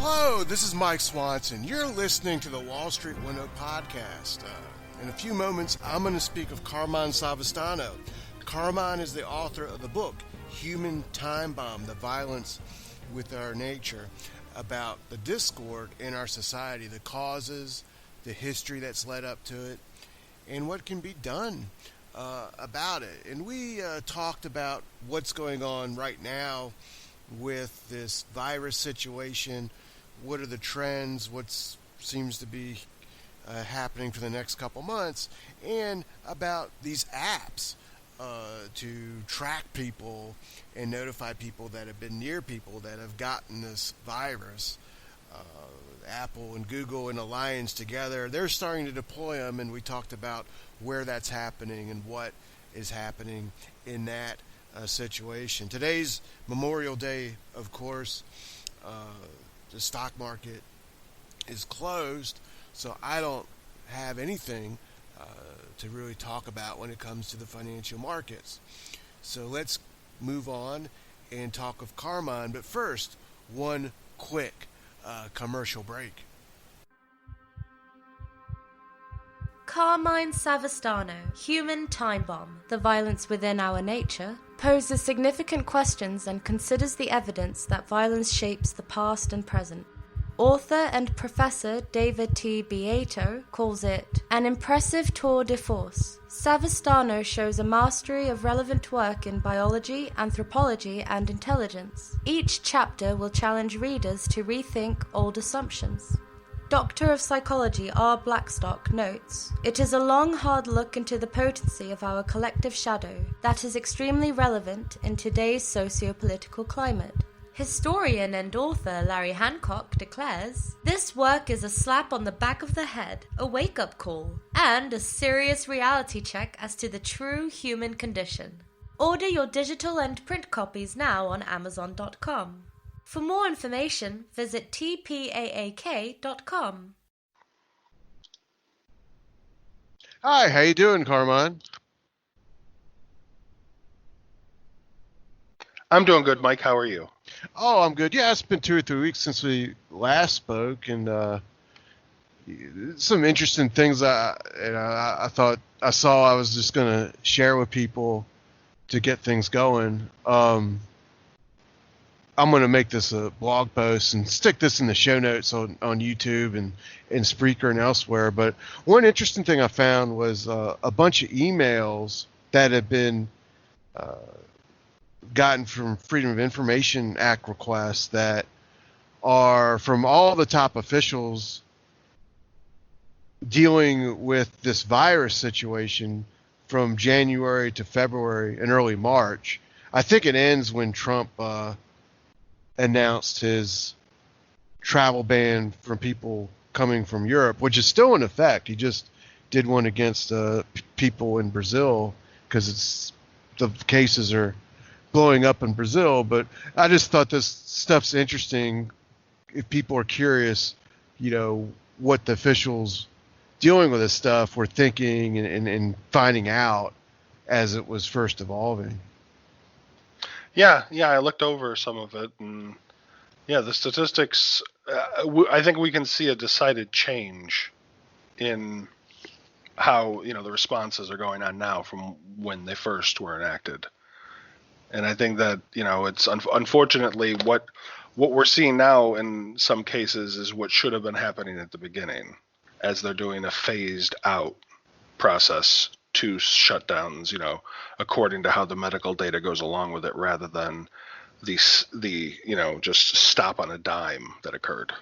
Hello, this is Mike Swanson. You're listening to the Wall Street Window podcast. In a few moments, I'm going to speak of Carmine Savastano. Carmine is the author of the book, Human Time Bomb, The Violence with Our Nature, about the discord in our society, the causes, the history that's led up to it, and what can be done about it. And we talked about what's going on right now with this virus situation. What are the trends? What seems to be happening for the next couple months? And about these apps to track people and notify people that have been near people that have gotten this virus. Apple and Google in alliance together, they're starting to deploy them, and we talked about where that's happening and what is happening in that situation. Today's Memorial Day, of course. The stock market is closed, so I don't have anything to really talk about when it comes to the financial markets. So let's move on and talk of Carmine. But first, one quick commercial break. Carmine Savastano, Human Time Bomb, The Violence Within Our Nature, poses significant questions and considers the evidence that violence shapes the past and present. Author and Professor David T. Beato calls it an impressive tour de force. Savastano shows a mastery of relevant work in biology, anthropology, and intelligence. Each chapter will challenge readers to rethink old assumptions. Doctor of Psychology R. Blackstock notes, "It is a long, hard look into the potency of our collective shadow that is extremely relevant in today's socio-political climate." Historian and author Larry Hancock declares, "This work is a slap on the back of the head, a wake-up call, and a serious reality check as to the true human condition." Order your digital and print copies now on Amazon.com. For more information, visit tpaak.com. Hi, how you doing, Carmine? I'm doing good, Mike. How are you? Oh, I'm good. Yeah, it's been 2 or 3 weeks since we last spoke, and some interesting things I thought I saw I was just going to share with people to get things going. I'm going to make this a blog post and stick this in the show notes on YouTube and Spreaker and elsewhere. But one interesting thing I found was a bunch of emails that have been gotten from Freedom of Information Act requests that are from all the top officials dealing with this virus situation from January to February and early March. I think it ends when Trump announced his travel ban from people coming from Europe, which is still in effect. He just did one against people in Brazil because the cases are blowing up in Brazil. But I just thought this stuff's interesting if people are curious, what the officials dealing with this stuff were thinking and finding out as it was first evolving. Yeah, I looked over some of it, and the statistics, I think we can see a decided change in how, the responses are going on now from when they first were enacted. And I think that, it's unfortunately what we're seeing now in some cases is what should have been happening at the beginning, as they're doing a phased out process to shutdowns, according to how the medical data goes along with it, rather than the just stop on a dime that occurred.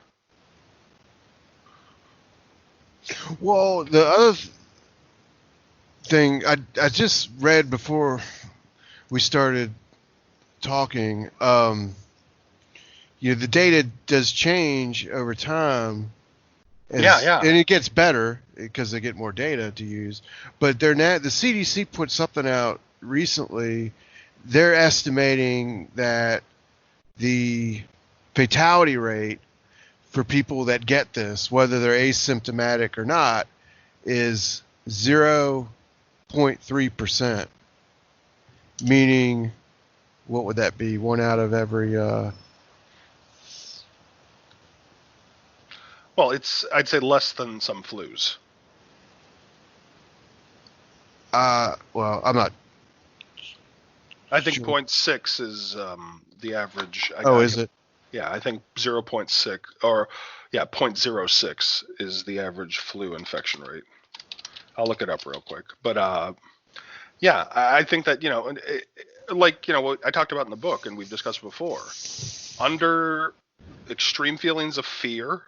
Well, the other thing I just read before we started talking, the data does change over time. And it gets better because they get more data to use. But the CDC put something out recently. They're estimating that the fatality rate for people that get this, whether they're asymptomatic or not, is 0.3%. Meaning, what would that be? One out of every Well, I'd say less than some flus. Well, I'm not. I think Sure. 0.6 is the average. Is it? Yeah, I think 0.6 or 0.06 is the average flu infection rate. I'll look it up real quick. But I think that, what I talked about in the book and we've discussed before, under extreme feelings of fear,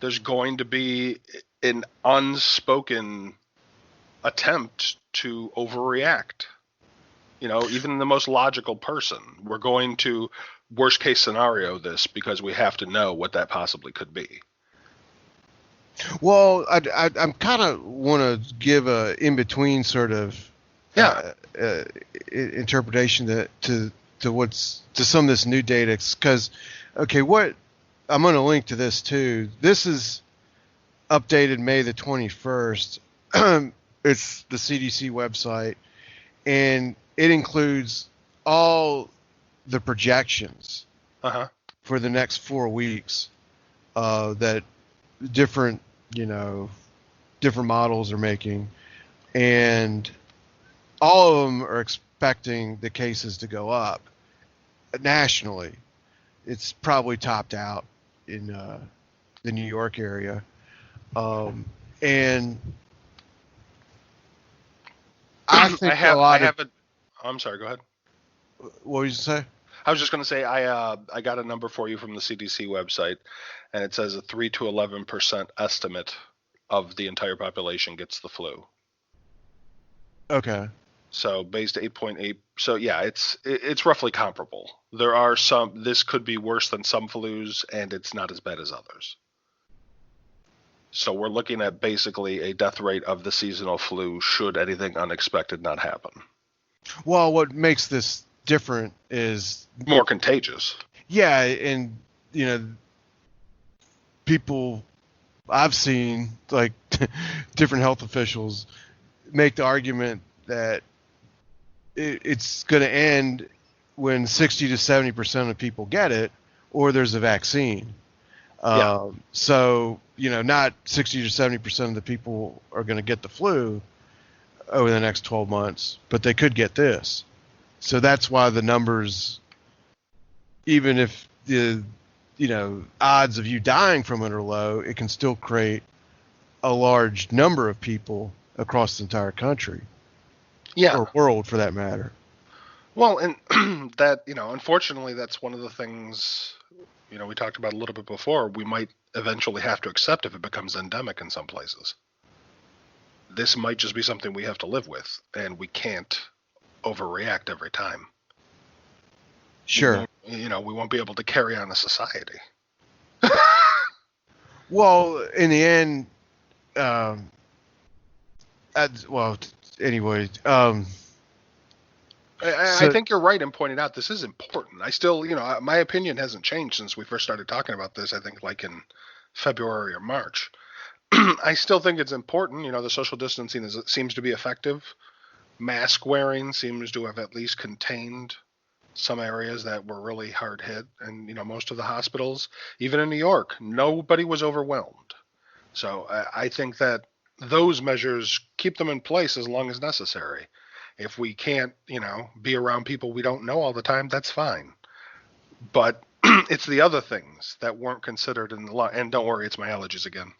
there's going to be an unspoken attempt to overreact. Even the most logical person, we're going to worst case scenario this because we have to know what that possibly could be. Well, I'm kind of want to give a in between sort of interpretation to some of this new data, because what I'm going to link to this too. This is updated May the 21st. It's the CDC website, and it includes all the projections for the next 4 weeks that different models are making, and all of them are expecting the cases to go up nationally. It's probably topped out in the New York area, and I think I'm sorry, go ahead. What did you say? I was just going to say I got a number for you from the CDC website, and it says a 3 to 11% estimate of the entire population gets the flu. Okay. So based 8.8. So yeah, it's roughly comparable. There are some. This could be worse than some flus, and it's not as bad as others. So we're looking at basically a death rate of the seasonal flu should anything unexpected not happen. Well, what makes this different is more contagious. Yeah, and people I've seen, like different health officials, make the argument that it's going to end when 60 to 70% of people get it, or there's a vaccine. So, not 60 to 70% of the people are going to get the flu over the next 12 months, but they could get this. So that's why the numbers, even if the, odds of you dying from it are low, it can still create a large number of people across the entire country. Yeah. Or world, for that matter. Well, and that, unfortunately, that's one of the things, we talked about a little bit before, we might eventually have to accept if it becomes endemic in some places. This might just be something we have to live with, and we can't overreact every time. Sure. We won't be able to carry on a society. Well, in the end, anyway, I think you're right in pointing out this is important. I still, my opinion hasn't changed since we first started talking about this, I think like in February or March. I still think it's important. The social distancing seems to be effective. Mask wearing seems to have at least contained some areas that were really hard hit. And, most of the hospitals, even in New York, nobody was overwhelmed. So I think that those measures, keep them in place as long as necessary. If we can't, be around people we don't know all the time, that's fine. But it's the other things that weren't considered in the law. And don't worry, it's my allergies again.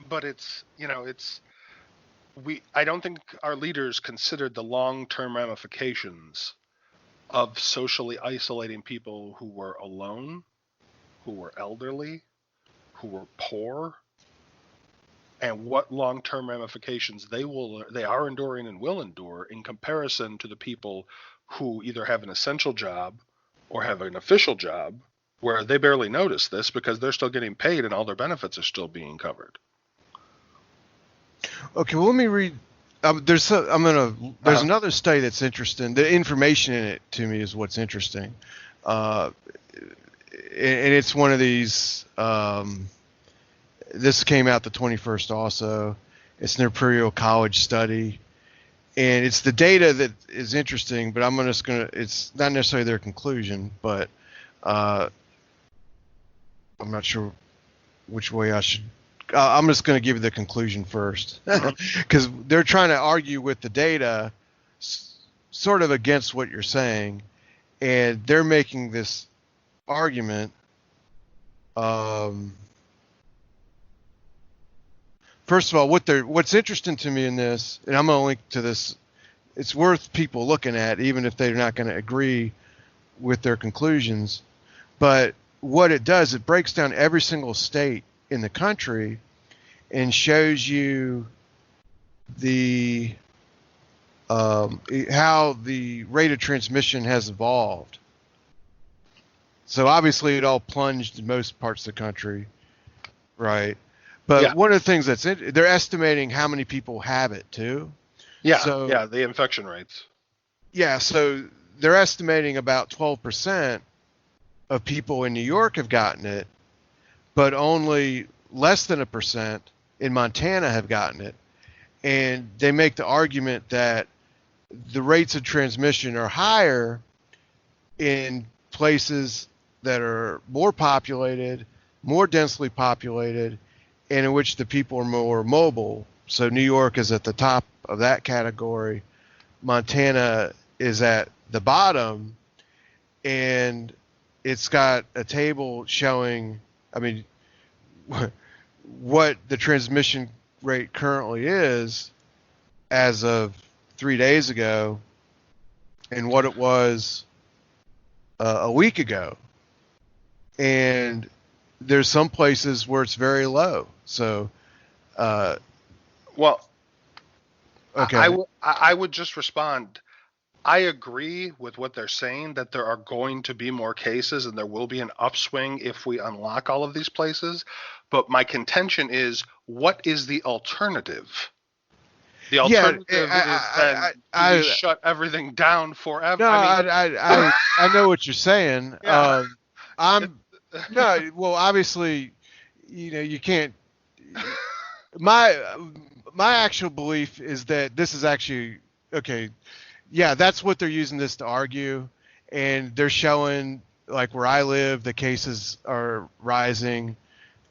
But I don't think our leaders considered the long-term ramifications of socially isolating people who were alone, who were elderly, who were poor, and what long-term ramifications they are enduring and will endure in comparison to the people who either have an essential job or have an official job where they barely notice this because they're still getting paid and all their benefits are still being covered. Okay, well, let me read. There's another study that's interesting. The information in it to me is what's interesting, and it's one of these. This came out the 21st also. It's an Imperial College study, and it's the data that is interesting. But it's not necessarily their conclusion, but I'm not sure which way I should. I'm just going to give you the conclusion first, because they're trying to argue with the data, sort of against what you're saying, and they're making this argument. First of all, what's interesting to me in this, and I'm going to link to this. It's worth people looking at, even if they're not going to agree with their conclusions. But what it does, it breaks down every single state in the country and shows you the how the rate of transmission has evolved. So obviously it all plunged in most parts of the country, right? But one of the things they're estimating how many people have it too. Yeah, so, the infection rates. Yeah, so they're estimating about 12% of people in New York have gotten it, but only less than 1% in Montana have gotten it. And they make the argument that the rates of transmission are higher in places that are more populated, more densely populated, and in which the people are more mobile. So New York is at the top of that category. Montana is at the bottom, and it's got a table showing, what the transmission rate currently is as of 3 days ago and what it was a week ago. And there's some places where it's very low. So, well, okay. I would just respond. I agree with what they're saying, that there are going to be more cases and there will be an upswing if we unlock all of these places. But my contention is, what is the alternative? The alternative is then shut everything down forever. No, I know what you're saying. Yeah. Well, obviously, you can't. My actual belief is that this is actually okay. Yeah, that's what they're using this to argue, and they're showing, like, where I live, the cases are rising.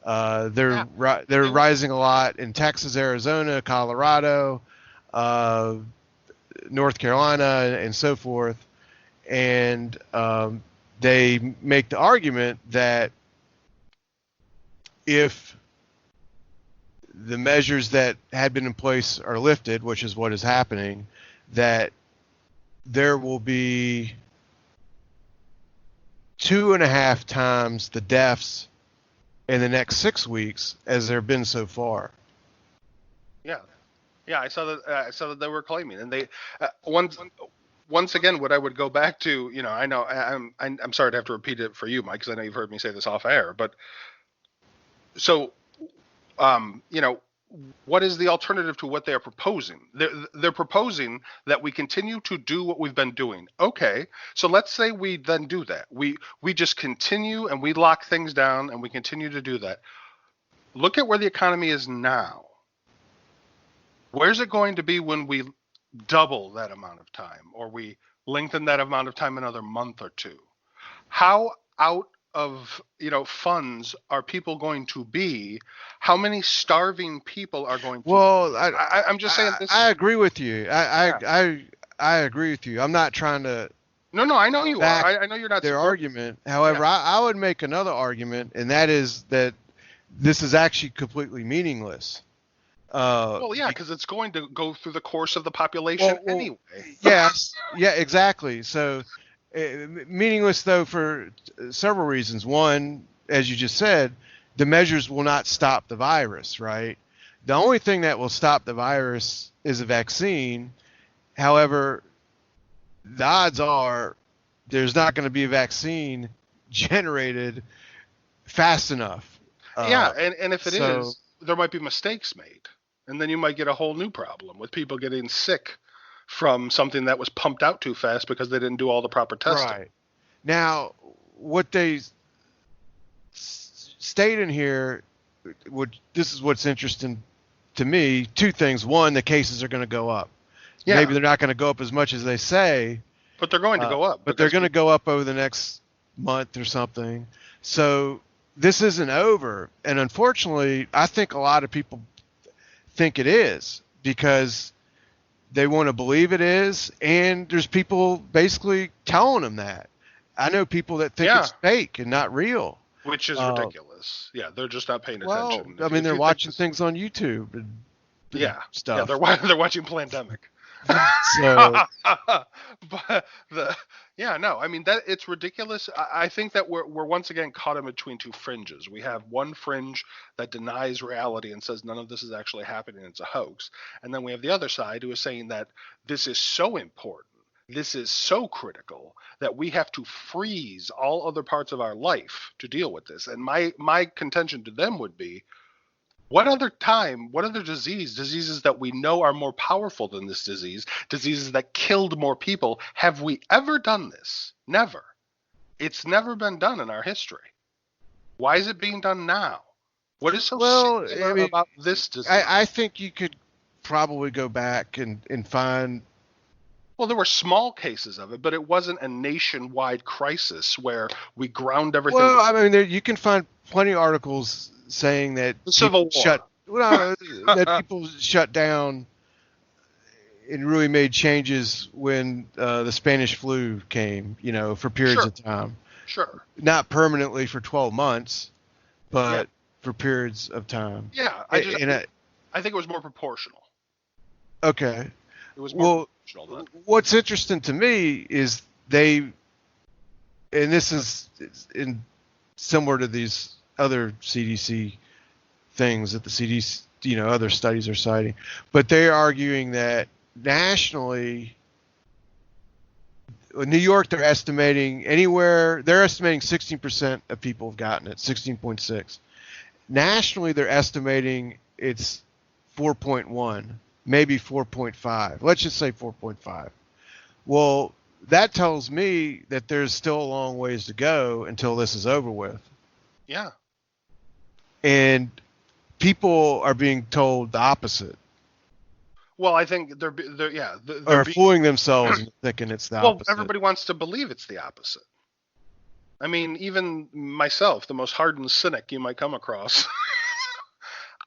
They're rising a lot in Texas, Arizona, Colorado, North Carolina, and so forth. And they make the argument that if the measures that had been in place are lifted, which is what is happening, that there will be 2.5 times the deaths in the next 6 weeks as there have been so far. Yeah, I saw that they were claiming, and they once again, what I would go back to, I know I'm sorry to have to repeat it for you, Mike, because I know you've heard me say this off air, but so what is the alternative to what they are proposing? They're proposing that we continue to do what we've been doing. Okay, so let's say we then do that. We just continue and we lock things down and we continue to do that. Look at where the economy is now. Where's it going to be when we double that amount of time, or we lengthen that amount of time another month or two? How out of funds are people going to be? How many starving people are going to Well, I'm just saying this. I agree with you. I agree with you. I'm not trying to No, I know you are. I know you're not their argument. However, I would make another argument, and that is that this is actually completely meaningless. Because it's going to go through the course of the population anyway. Yes, yeah, exactly. So meaningless, though, for several reasons. One, as you just said, the measures will not stop the virus, right? The only thing that will stop the virus is a vaccine. However, the odds are there's not going to be a vaccine generated fast enough. And if it is, there might be mistakes made. And then you might get a whole new problem with people getting sick from something that was pumped out too fast because they didn't do all the proper testing. Right. Now, what they state in here, this is what's interesting to me. Two things. One, the cases are going to go up. Maybe they're not going to go up as much as they say. But they're going to go up. But they're going to go up over the next month or something. So this isn't over. And unfortunately, I think a lot of people think it is because they want to believe it is. And there's people basically telling them that. I know people that think it's fake and not real. Which is ridiculous. Yeah, they're just not paying attention. Well, I mean, they're watching things on YouTube and stuff. Yeah, they're watching Plandemic. So, but I mean that it's ridiculous. I think that we're once again caught in between two fringes. We have one fringe that denies reality and says none of this is actually happening, it's a hoax, and then we have the other side who is saying that this is so important, this is so critical that we have to freeze all other parts of our life to deal with this. And my contention to them would be, what other diseases that we know are more powerful than this diseases that killed more people, have we ever done this? Never. It's never been done in our history. Why is it being done now? What is so singular about this disease? I think you could probably go back and find... Well, there were small cases of it, but it wasn't a nationwide crisis where we ground everything. Well, I mean, you can find plenty of articles saying that the Civil War. That people shut down and really made changes when the Spanish flu came, for periods of time. Sure. Not permanently for 12 months, but for periods of time. Yeah, I think it was more proportional. Okay. It was more proportional then. What's interesting to me is and this is similar to these other CDC things that the CDC, other studies are citing, but they're arguing that nationally, in New York, they're estimating 16% of people have gotten it, 16.6. Nationally, they're estimating it's 4.1, maybe 4.5. Let's just say 4.5. Well, that tells me that there's still a long ways to go until this is over with. Yeah. And people are being told the opposite. Well, I think they're fooling themselves and thinking it's the opposite. Well, everybody wants to believe it's the opposite. I mean, even myself, the most hardened cynic you might come across,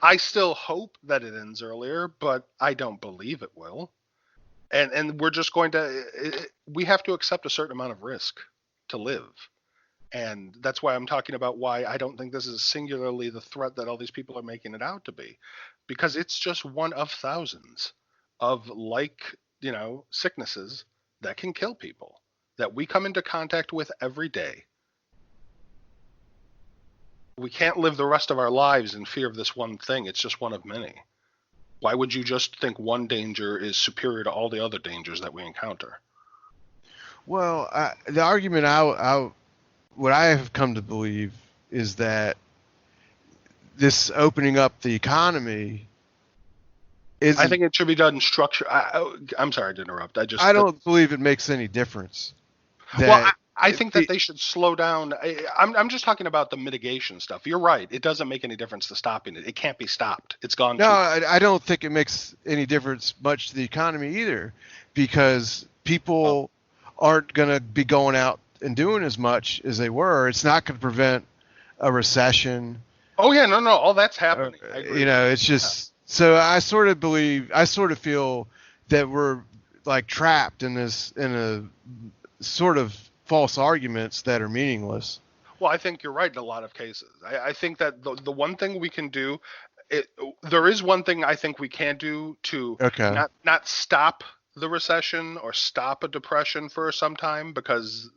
I still hope that it ends earlier, but I don't believe it will. And we're just we have to accept a certain amount of risk to live. And that's why I'm talking about why I don't think this is singularly the threat that all these people are making it out to be. Because it's just one of thousands of sicknesses that can kill people that we come into contact with every day. We can't live the rest of our lives in fear of this one thing. It's just one of many. Why would you just think one danger is superior to all the other dangers that we encounter? Well, the argument what I have come to believe is that this opening up the economy I think it should be done I'm sorry to interrupt. I don't believe it makes any difference. I think that they should slow down. I'm just talking about the mitigation stuff. You're right. It doesn't make any difference to stopping it. It can't be stopped. It's gone. No, I don't think it makes any difference much to the economy either, because people aren't going to be going out and doing as much as they were. It's not going to prevent a recession. Oh yeah, no, all that's happening. It's just so I sort of feel that we're like trapped in a sort of false arguments that are meaningless. Well, I think you're right in a lot of cases. I think that the one thing we can do, there is one thing I think we can do to not stop the recession or stop a depression for some time, because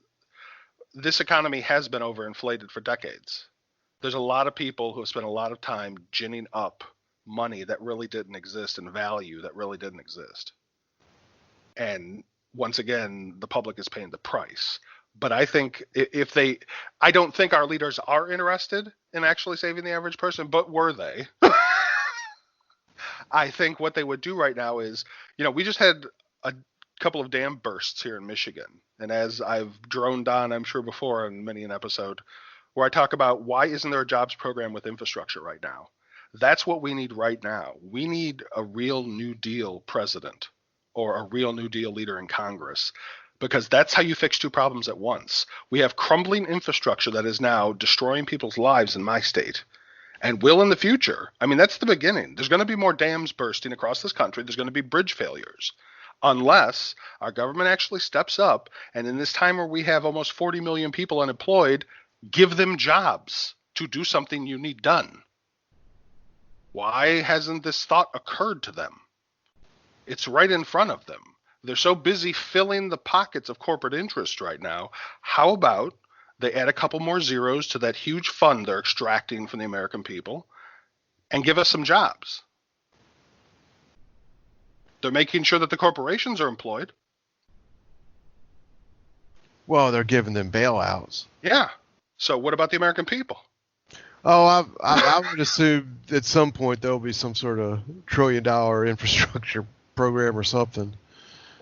this economy has been overinflated for decades. There's a lot of people who have spent a lot of time ginning up money that really didn't exist and value that really didn't exist. And once again, the public is paying the price. But I think I don't think our leaders are interested in actually saving the average person, but were they? I think what they would do right now is, we just had a couple of dam bursts here in Michigan. And as I've droned on, I'm sure before in many an episode, where I talk about why isn't there a jobs program with infrastructure right now? That's what we need right now. We need a real New Deal president or a real New Deal leader in Congress, because that's how you fix two problems at once. We have crumbling infrastructure that is now destroying people's lives in my state and will in the future. I mean, that's the beginning. There's going to be more dams bursting across this country. There's going to be bridge failures unless our government actually steps up. And in this time where we have almost 40 million people unemployed, give them jobs to do something you need done. Why hasn't this thought occurred to them? It's right in front of them. They're so busy filling the pockets of corporate interest right now. How about they add a couple more zeros to that huge fund they're extracting from the American people and give us some jobs? They're making sure that the corporations are employed. Well, they're giving them bailouts. Yeah. So what about the American people? Oh, I would assume at some point there'll be some sort of $1 trillion infrastructure program or something.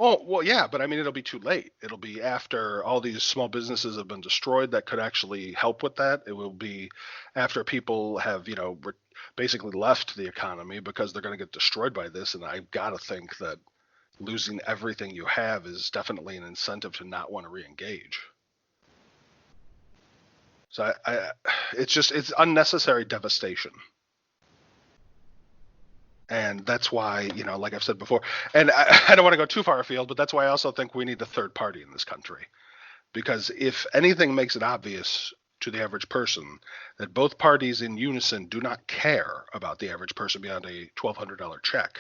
Oh, well, yeah, but I mean, it'll be too late. It'll be after all these small businesses have been destroyed that could actually help with that. It will be after people have, basically left the economy because they're going to get destroyed by this. And I've got to think that losing everything you have is definitely an incentive to not want to re-engage. So it's unnecessary devastation. And that's why, like I've said before, and I don't want to go too far afield, but that's why I also think we need a third party in this country. Because if anything makes it obvious to the average person that both parties in unison do not care about the average person beyond a $1,200 check,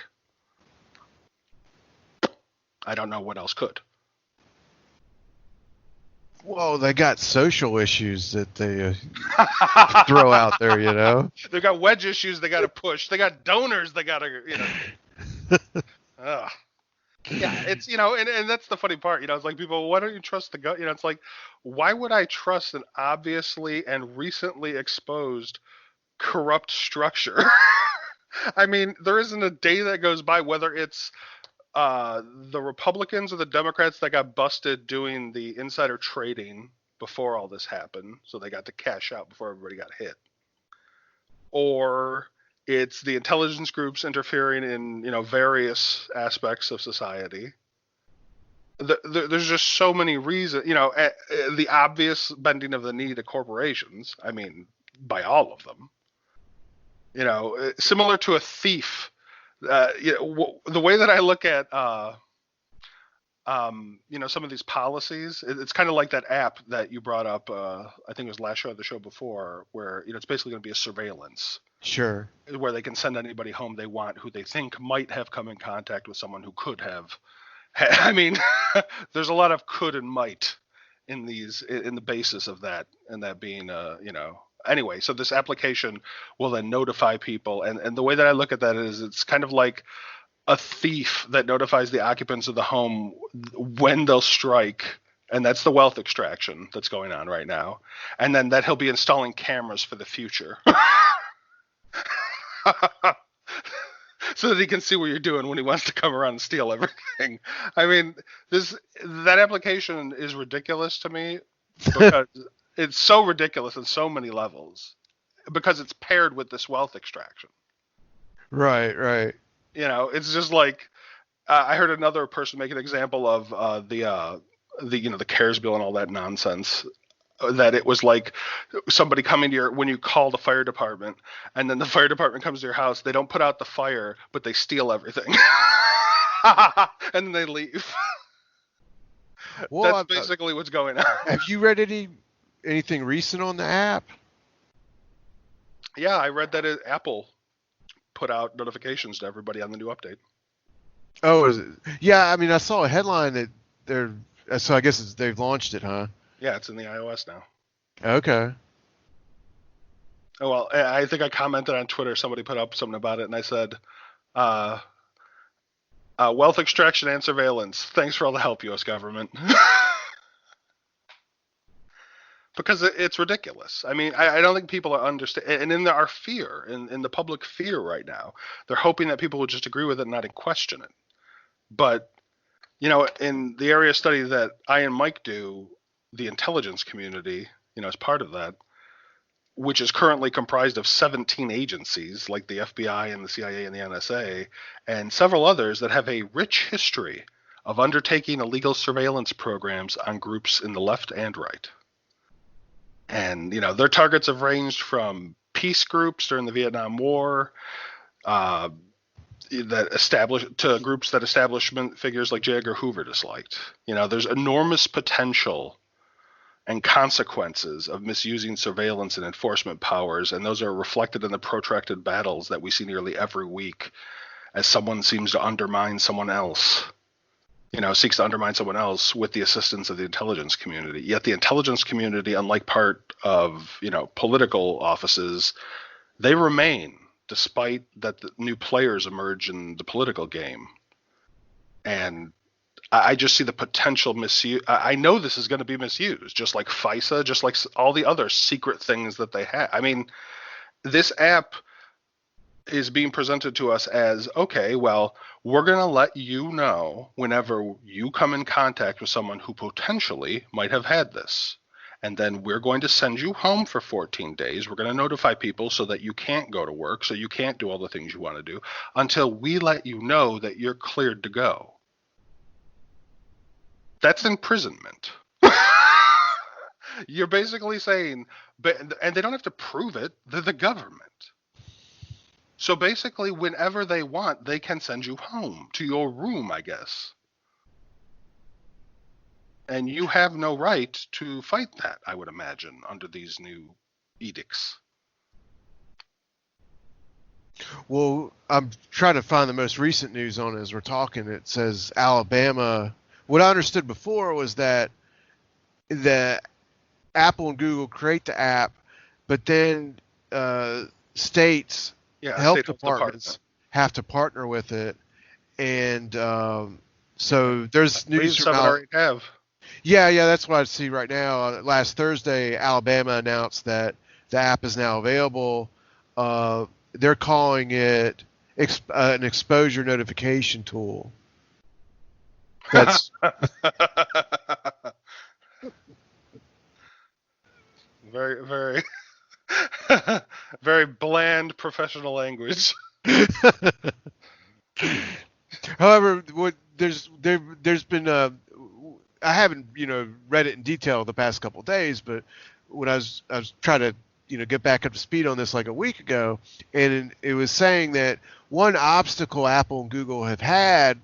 I don't know what else could. Well, they got social issues that they throw out there, They got wedge issues they got to push. They got donors they got to, Yeah, it's, and that's the funny part. It's like people, why don't you trust the government? It's like, why would I trust an obviously and recently exposed corrupt structure? I mean, there isn't a day that goes by, whether it's the Republicans or the Democrats that got busted doing the insider trading before all this happened, so they got to cash out before everybody got hit, or it's the intelligence groups interfering in various aspects of society. There's just so many reasons, the obvious bending of the knee to corporations. I mean, by all of them, similar to a thief. The way that I look at, some of these policies, it's kind of like that app that you brought up. I think it was last show or the show before, where it's basically going to be a surveillance. Sure. Where they can send anybody home they want who they think might have come in contact with someone who could have. I mean, there's a lot of could and might in the basis of that, and that being, Anyway, so this application will then notify people, and the way that I look at that is it's kind of like a thief that notifies the occupants of the home when they'll strike, and that's the wealth extraction that's going on right now, and then that he'll be installing cameras for the future. So that he can see what you're doing when he wants to come around and steal everything. I mean, that application is ridiculous to me because it's so ridiculous on so many levels because it's paired with this wealth extraction. Right. It's just like I heard another person make an example of the CARES bill and all that nonsense. That it was like somebody coming to when you call the fire department, and then the fire department comes to your house. They don't put out the fire, but they steal everything, and then they leave. Well, that's basically what's going on. Have you read anything recent on the app? Yeah, I read that Apple put out notifications to everybody on the new update. Oh, is it? Yeah, I mean, I saw a headline that they're. So I guess they've launched it, huh? Yeah, it's in the iOS now. Okay. Oh, well, I think I commented on Twitter. Somebody put up something about it, and I said, wealth extraction and surveillance. Thanks for all the help, U.S. government. Because it's ridiculous. I mean, I don't think people are understand, and in our fear, in the public fear right now, they're hoping that people will just agree with it and not question it. But, in the area of study that I and Mike do, the intelligence community, as part of that, which is currently comprised of 17 agencies like the FBI and the CIA and the NSA, and several others that have a rich history of undertaking illegal surveillance programs on groups in the left and right. And, their targets have ranged from peace groups during the Vietnam War, to groups that establishment figures like J. Edgar Hoover disliked. There's enormous potential and consequences of misusing surveillance and enforcement powers, and those are reflected in the protracted battles that we see nearly every week as someone seems to undermine someone else. Seeks to undermine someone else with the assistance of the intelligence community. Yet the intelligence community, unlike part of, political offices, they remain despite that the new players emerge in the political game. And I just see the potential misuse. I know this is going to be misused, just like FISA, just like all the other secret things that they have. I mean, this app is being presented to us as, okay, well, we're going to let you know whenever you come in contact with someone who potentially might have had this. And then we're going to send you home for 14 days. We're going to notify people so that you can't go to work, so you can't do all the things you want to do until we let you know that you're cleared to go. That's imprisonment. You're basically saying, and they don't have to prove it, they're the government. So basically, whenever they want, they can send you home to your room, I guess. And you have no right to fight that, I would imagine, under these new edicts. Well, I'm trying to find the most recent news on it as we're talking. It says Alabama. What I understood before was that the Apple and Google create the app, but then states, health departments have to partner with it. And so there's news from already have. Yeah, that's what I see right now. Last Thursday, Alabama announced that the app is now available. They're calling it an exposure notification tool. That's very, very, very bland professional language. However, there's been I haven't read it in detail the past couple of days, but when I was trying to get back up to speed on this like a week ago, and it was saying that one obstacle Apple and Google have had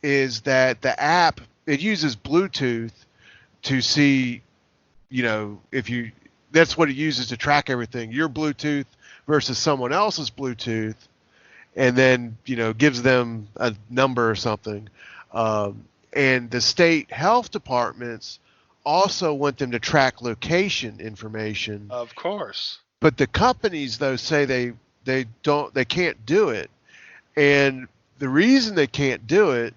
is that the app, it uses Bluetooth to see, that's what it uses to track everything, your Bluetooth versus someone else's Bluetooth, and then, gives them a number or something. And the state health departments also want them to track location information. Of course. But the companies, though, say they can't do it. And the reason they can't do it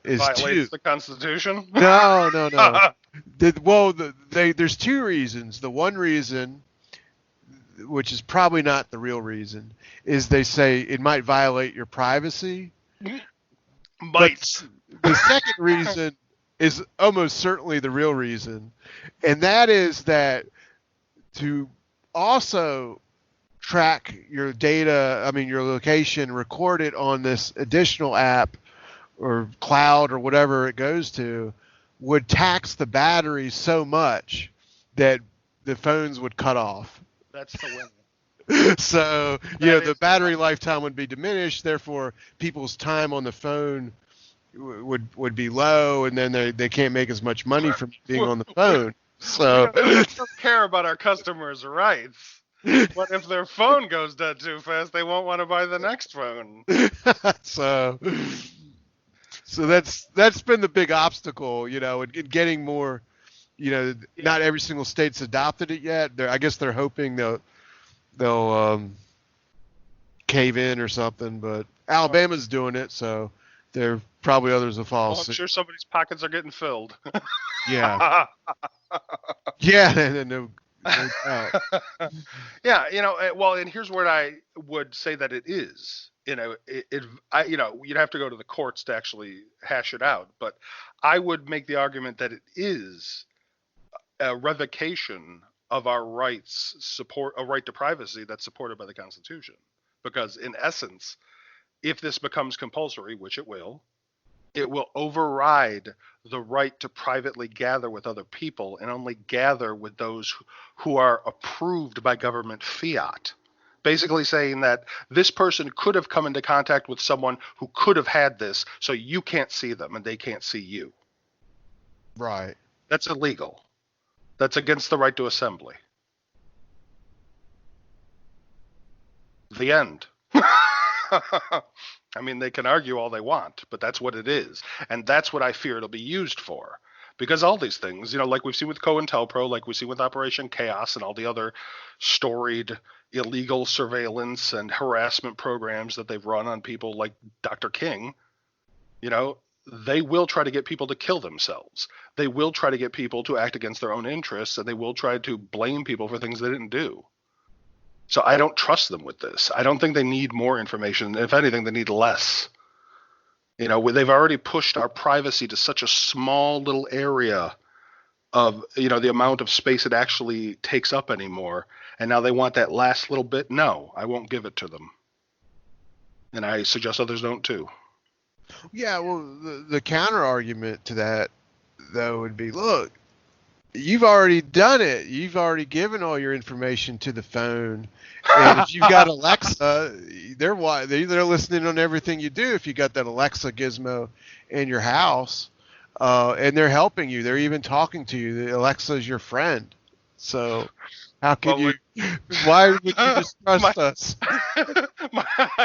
is violates the Constitution? No. There's two reasons. The one reason, which is probably not the real reason, is they say it might violate your privacy. But the second reason is almost certainly the real reason, and that is that to also track your data, your location, record it on this additional app or cloud or whatever it goes to, would tax the battery so much that the phones would cut off. That's the winner. So, the battery lifetime would be diminished. Therefore, people's time on the phone would be low, and then they can't make as much money from being on the phone. So, we don't care about our customers' rights. But if their phone goes dead too fast, they won't want to buy the next phone. So that's been the big obstacle, in getting more. Not every single state's adopted it yet. I guess they're hoping they'll cave in or something, but Alabama's doing it, so there probably others will follow. Well, I'm sure somebody's pockets are getting filled. Yeah. Yeah, no doubt. Yeah, well, and here's what I would say that it is. You'd have to go to the courts to actually hash it out, but I would make the argument that it is a revocation of our rights, a right to privacy that's supported by the Constitution. Because in essence, if this becomes compulsory, which it will, It will override the right to privately gather with other people and only gather with those who are approved by government fiat. Basically saying that this person could have come into contact with someone who could have had this, so you can't see them and they can't see you. Right. That's illegal. That's against the right to assembly. The end. I mean, they can argue all they want, but that's what it is. And that's what I fear it'll be used for. Because all these things, like we've seen with COINTELPRO, like we see with Operation Chaos and all the other storied illegal surveillance and harassment programs that they've run on people like Dr. King, they will try to get people to kill themselves. They will try to get people to act against their own interests, and they will try to blame people for things they didn't do. So I don't trust them with this. I don't think they need more information. If anything, they need less. They've already pushed our privacy to such a small little area of, the amount of space it actually takes up anymore. And now they want that last little bit. No, I won't give it to them. And I suggest others don't too. Yeah, well, the counter argument to that, though, would be, look, you've already done it. You've already given all your information to the phone. And if you've got Alexa, they're listening on everything you do if you got that Alexa gizmo in your house. And they're helping you. They're even talking to you. The Alexa is your friend. So how can why would you distrust us?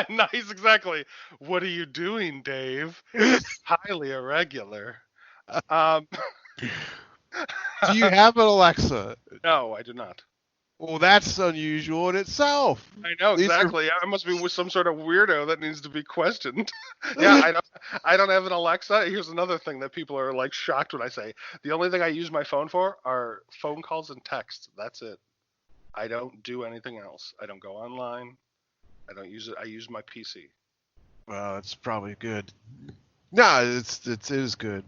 Nice, exactly. What are you doing, Dave? Highly irregular. Do you have an Alexa? No, I do not. Well, that's unusual in itself. I know, exactly. I must be with some sort of weirdo that needs to be questioned. Yeah, I don't have an Alexa. Here's another thing that people are like shocked when I say. The only thing I use my phone for are phone calls and texts. That's it. I don't do anything else. I don't go online. I don't use it. I use my PC. Well, it's probably good. No, it is good.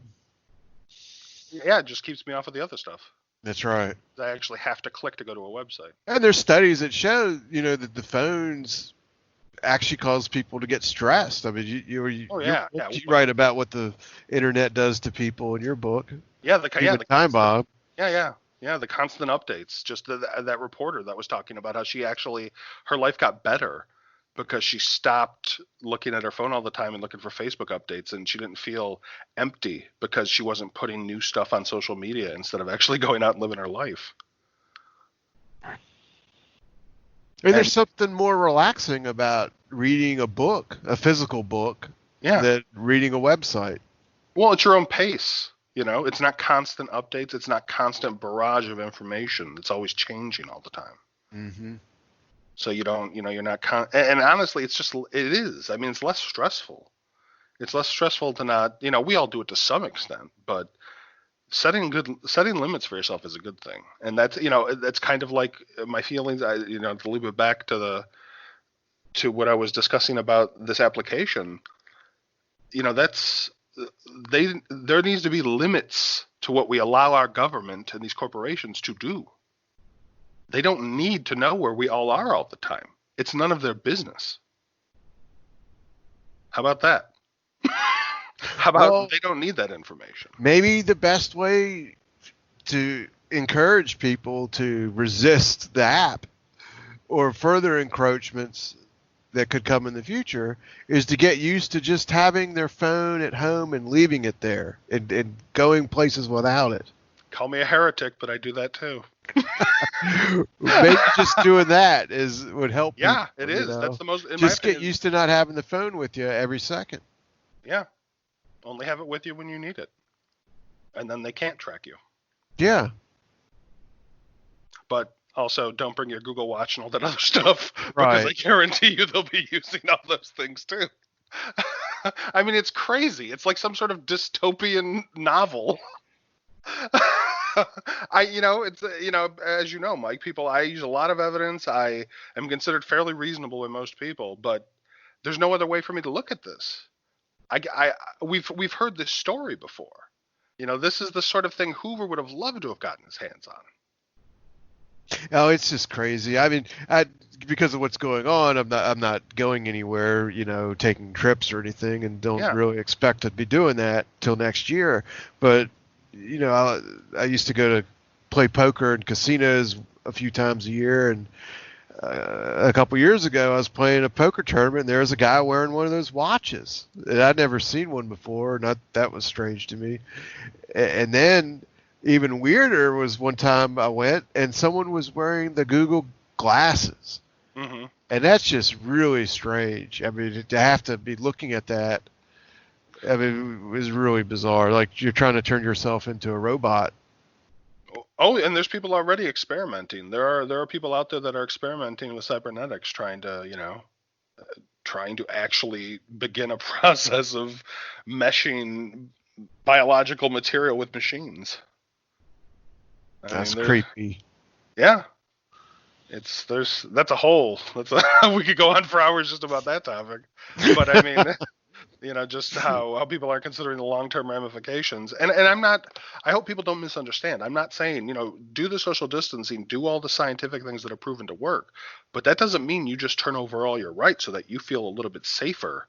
Yeah, it just keeps me off of the other stuff. That's right. I actually have to click to go to a website. And there's studies that show, that the phones actually cause people to get stressed. I mean, you write about what the internet does to people in your book. Yeah, the time bomb. Yeah, the constant updates. Just that reporter that was talking about how her life got better because she stopped looking at her phone all the time and looking for Facebook updates, and she didn't feel empty because she wasn't putting new stuff on social media instead of actually going out and living her life. And there's something more relaxing about reading a book, a physical book, than reading a website. Well, it's your own pace. It's not constant updates. It's not constant barrage of information. It's always changing all the time. Mm-hmm. So you don't, you're not, and honestly, it is. I mean, it's less stressful. It's less stressful to not, we all do it to some extent, but setting limits for yourself is a good thing. And that's, that's kind of like my feelings. To leave it back to what I was discussing about this application, there needs to be limits to what we allow our government and these corporations to do. They don't need to know where we all are all the time. It's none of their business. How about that? How about they don't need that information? Maybe the best way to encourage people to resist the app or further encroachments that could come in the future is to get used to just having their phone at home and leaving it there and going places without it. Call me a heretic, but I do that too. Maybe just doing that would help. Yeah, people, it is. That's the most. Just get used to not having the phone with you every second. Yeah, only have it with you when you need it, and then they can't track you. Yeah. But also, don't bring your Google Watch and all that other stuff, because I guarantee you they'll be using all those things too. I mean, it's crazy. It's like some sort of dystopian novel. As you know, Mike, I use a lot of evidence. I am considered fairly reasonable by most people, but there's no other way for me to look at this. We've heard this story before. This is the sort of thing Hoover would have loved to have gotten his hands on. Oh, it's just crazy. I mean, because of what's going on, I'm not going anywhere, taking trips or anything, and don't Yeah. really expect to be doing that till next year. But I used to go to play poker in casinos a few times a year, and a couple years ago, I was playing a poker tournament, and there was a guy wearing one of those watches. And I'd never seen one before, and that was strange to me. And then even weirder was one time I went, and someone was wearing the Google glasses. Mm-hmm. And that's just really strange. I mean, to have to be looking at that, I mean, it was really bizarre. Like you're trying to turn yourself into a robot. Oh, and there's people already experimenting. There are people out there that are experimenting with cybernetics, trying to actually begin a process of meshing biological material with machines. That's creepy. Yeah, that's we could go on for hours just about that topic. But I mean, just how people are considering the long-term ramifications. And I hope people don't misunderstand. I'm not saying, do the social distancing, do all the scientific things that are proven to work, but that doesn't mean you just turn over all your rights so that you feel a little bit safer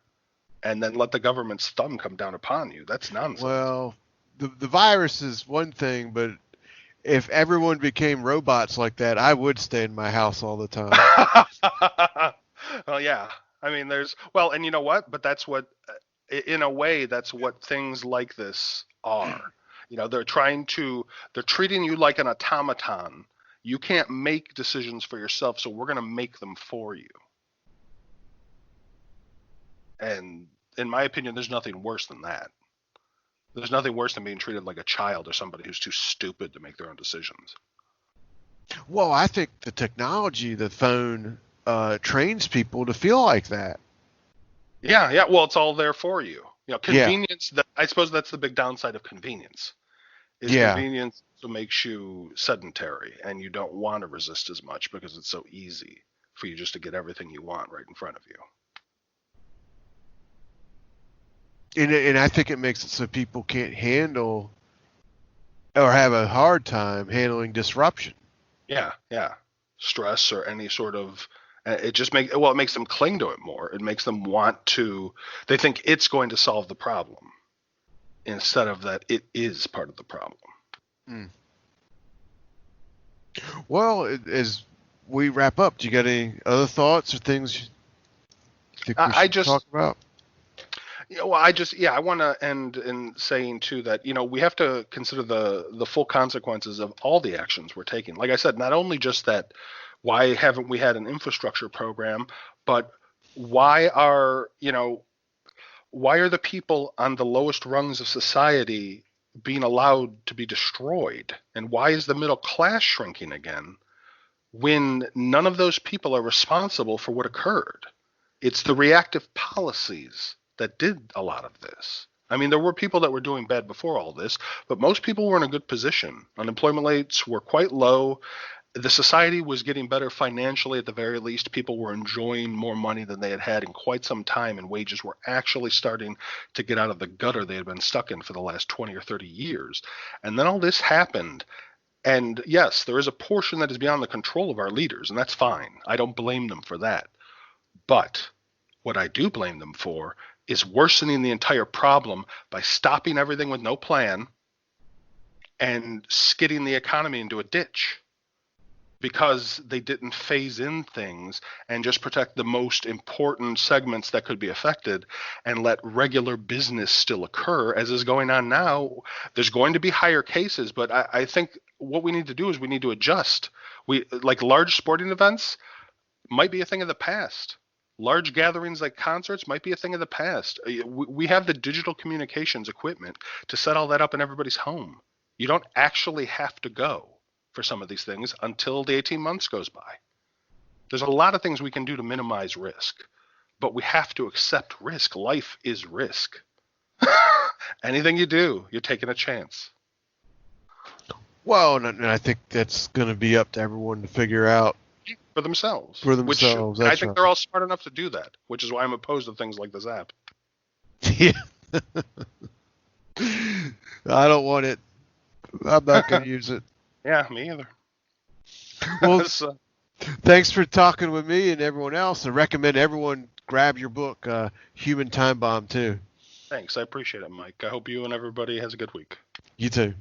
and then let the government's thumb come down upon you. That's nonsense. Well, the virus is one thing, but if everyone became robots like that, I would stay in my house all the time. Well, yeah. I mean, and you know what? But that's what, in a way, that's what things like this are. They're treating you like an automaton. You can't make decisions for yourself, so we're going to make them for you. And in my opinion, there's nothing worse than that. There's nothing worse than being treated like a child or somebody who's too stupid to make their own decisions. Well, I think the technology, the phone, trains people to feel like that. Yeah. Well, it's all there for you. Convenience. Yeah. I suppose that's the big downside of convenience. Convenience makes you sedentary, and you don't want to resist as much because it's so easy for you just to get everything you want right in front of you. And I think it makes it so people can't handle or have a hard time handling disruption. Yeah. Stress or any sort of, it makes them cling to it more. It makes them they think it's going to solve the problem instead of that it is part of the problem. Mm. Well, as we wrap up, do you got any other thoughts or things you think we should talk about? I want to end in saying too that we have to consider the full consequences of all the actions we're taking. Like I said, not only just that, why haven't we had an infrastructure program, but why are the people on the lowest rungs of society being allowed to be destroyed, and why is the middle class shrinking again when none of those people are responsible for what occurred? It's the reactive policies that did a lot of this. I mean, there were people that were doing bad before all this, but most people were in a good position. Unemployment rates were quite low. The society was getting better financially at the very least. People were enjoying more money than they had had in quite some time, and wages were actually starting to get out of the gutter they had been stuck in for the last 20 or 30 years. And then all this happened. And yes, there is a portion that is beyond the control of our leaders, and that's fine. I don't blame them for that. But what I do blame them for is worsening the entire problem by stopping everything with no plan and skidding the economy into a ditch because they didn't phase in things and just protect the most important segments that could be affected and let regular business still occur, as is going on now. There's going to be higher cases, but I think what we need to do is we need to adjust. Like large sporting events might be a thing of the past. Large gatherings like concerts might be a thing of the past. We have the digital communications equipment to set all that up in everybody's home. You don't actually have to go for some of these things until the 18 months goes by. There's a lot of things we can do to minimize risk, but we have to accept risk. Life is risk. Anything you do, you're taking a chance. Well, and I think that's going to be up to everyone to figure out. For themselves. I think they're all smart enough to do that, which is why I'm opposed to things like this app. Yeah. I don't want it. I'm not going to use it. Yeah, me either. Well, So, thanks for talking with me and everyone else. I recommend everyone grab your book, Human Time Bomb, too. thanks. I appreciate it, Mike. I hope you and everybody has a good week. You too.